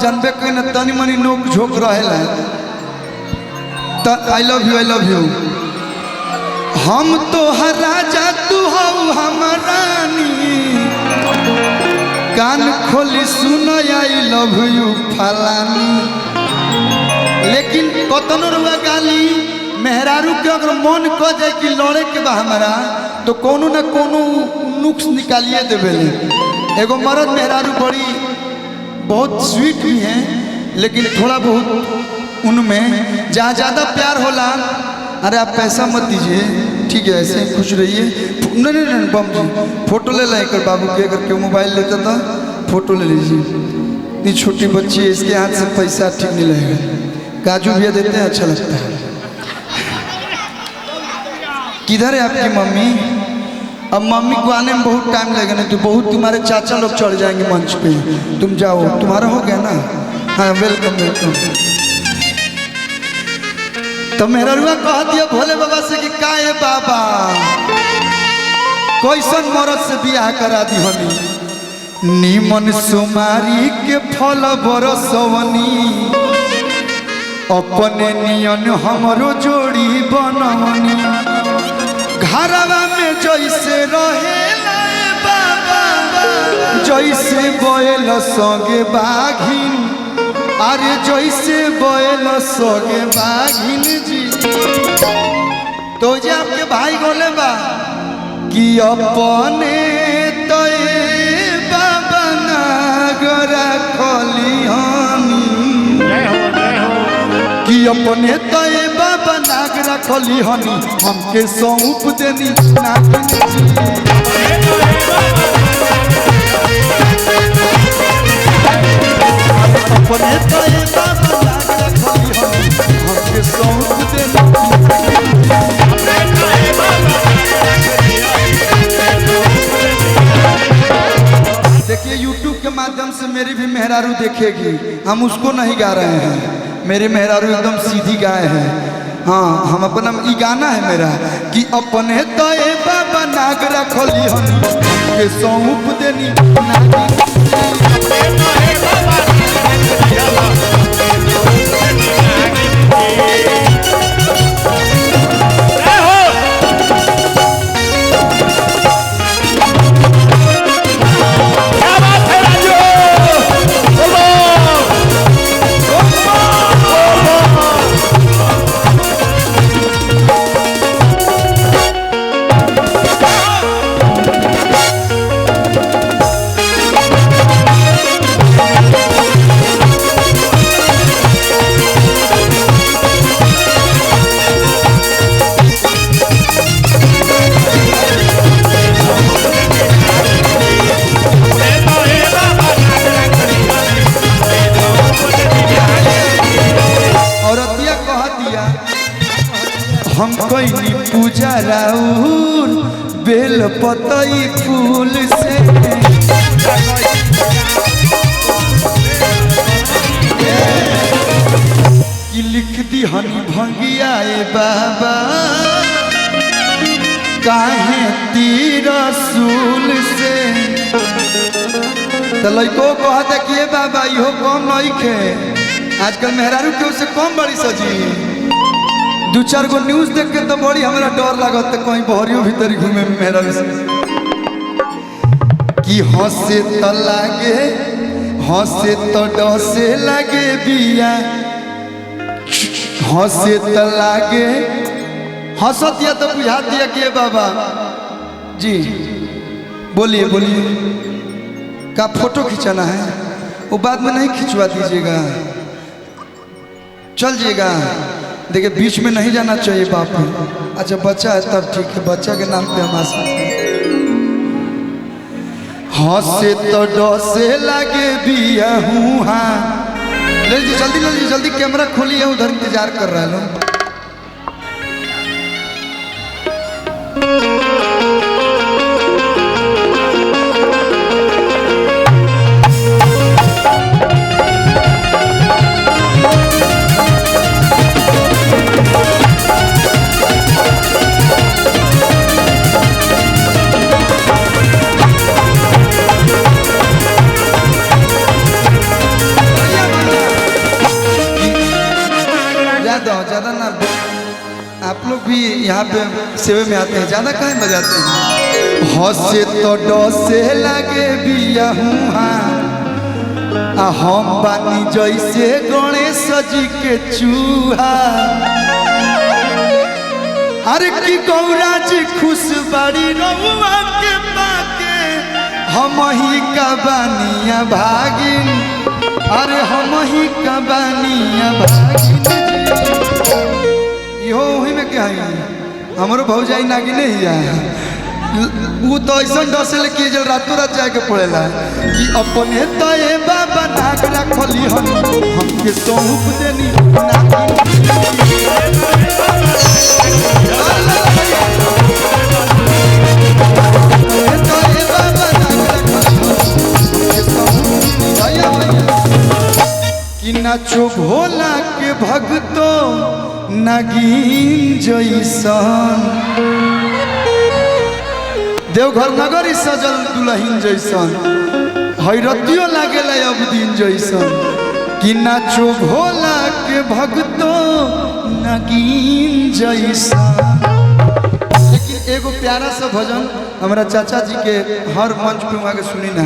जानबे कहीं ना तनी मनी नोक झोंक रहे आई लव यू हम तो हर राजा तू हो हमर रानी कान खोली सुन आई लव यू फलानी। लेकिन कतनो रुआ गाली मेहरारू के अगर मन क जाए कि लड़े के बा हमारा तो कोनो ना कोनो नुक्स निकालिए देवे। एगो मर्द मेहरारू बड़ी बहुत स्वीट भी हैं लेकिन थोड़ा बहुत उनमें जहाँ ज़्यादा प्यार होला अरे आप पैसा मत दीजिए ठीक है ऐसे खुश रहिए। नहीं बम जी फोटो ले लाए कर बाबू के अगर क्यों मोबाइल लेता था फोटो ले लीजिए। इतनी छोटी बच्ची है इसके हाथ से पैसा ठीक नहीं लगेगा। काजू भी देते हैं अच्छा लगता है। किधर है आपकी मम्मी? अब मम्मी को आने में बहुत टाइम लगेगा नहीं तो बहुत तुम्हारे चाचा लोग चढ़ जाएंगे मंच पे। तुम जाओ तुम्हारा हो गया ना। हाँ वेलकम वेलकम। तो मेरा रुआ कह दिया भोले बाबा से कि का है बाबा कैसन मरद से बियाह करा दी हमी नीमन सुमारी के फल बरसवनी अपने नियन हमरो जोड़ी बनवनी घरवा में जैसे रहे बाबा जैसे बोल संगे बाघिन अरे जैसे बोल सोगे बाघिन जी। तो जे आपके भाई बोले बा कि अपने तो बाबा नागरा खलिहानी कि अपने तो बाबा नागरा खलिहानी हमके सौंप देनी नागिन अपने तो बाबा नागरा खलिहानी हमके सौंप देनी। देखिए YouTube के माध्यम से मेरी भी मेहरारू देखेगी। हम उसको नहीं गा रहे हैं मेरे मेहरारू एकदम सीधी गाए हैं। हाँ हम अपना ई गाना है मेरा कि अपने तो बाबा नागरा खलिहानी के सौंप देनी हम कोई पूजा राउर बेल पतई फूल से कि लिख दी हनी भंगिया बाबा काहे तीर सूल से। तो लड़को कहते कि बाबा इहो कम नहीं खे आजकल मेहरारू के उससे कम बड़ी सजी। दो चार गो न्यूज देख के तो बड़ी हमारा डर लागत कहीं बहरियों भीतर घूमे मेरा कि हंसे तो लागे हंसे तो डसे लागे बिया हंसे तो लागे हंस दिया तो बुझा दिया कि बाबा जी बोलिए बोलिए का फोटो खिंचाना है वो बाद में नहीं खिंचवा दीजिएगा चल जाइएगा। देखिए बीच में नहीं जाना चाहिए बाप। अच्छा बच्चा है तब ठीक है बच्चा के नाम पे हम आ सकते हैं। हंसे तो डसे लागे बिया हूँ हाँ ले लीजिए जल्दी कैमरा खोली है उधर इंतजार कर रहा है लोग। यहाँ पे सेवे में आते हैं, ज़्यादा काहे बजाते हैं? हंसे तो डसे लगे बिया हम बानी जैसे गणेश जी के चूहा। अरे की गौरा जी खुश बड़ी रउआ के पाके हम ही कबानिया भागिन। अरे हम ही कबानिया भागिन इहो वही में क्या है हमारो भौजाई नागिन नहीं है। वो तो ऐसा डसल कि जल रातों रात जाके पड़ेला कि अपने तो ये बाबा नाग रखली हमके सौंप देनी नागिन। कि नाचो भोला के भगतो नगीन जैसन देवघर नगर सजल दुल्हन जैसन हैरतियों लागेला अब दिन जैसन। कि नाचो भोला के भगतो नगीन जैसन। लेकिन एगो प्यारा सा भजन हमारा चाचा जी के हर मंच पे वहाँ के सुनी ना।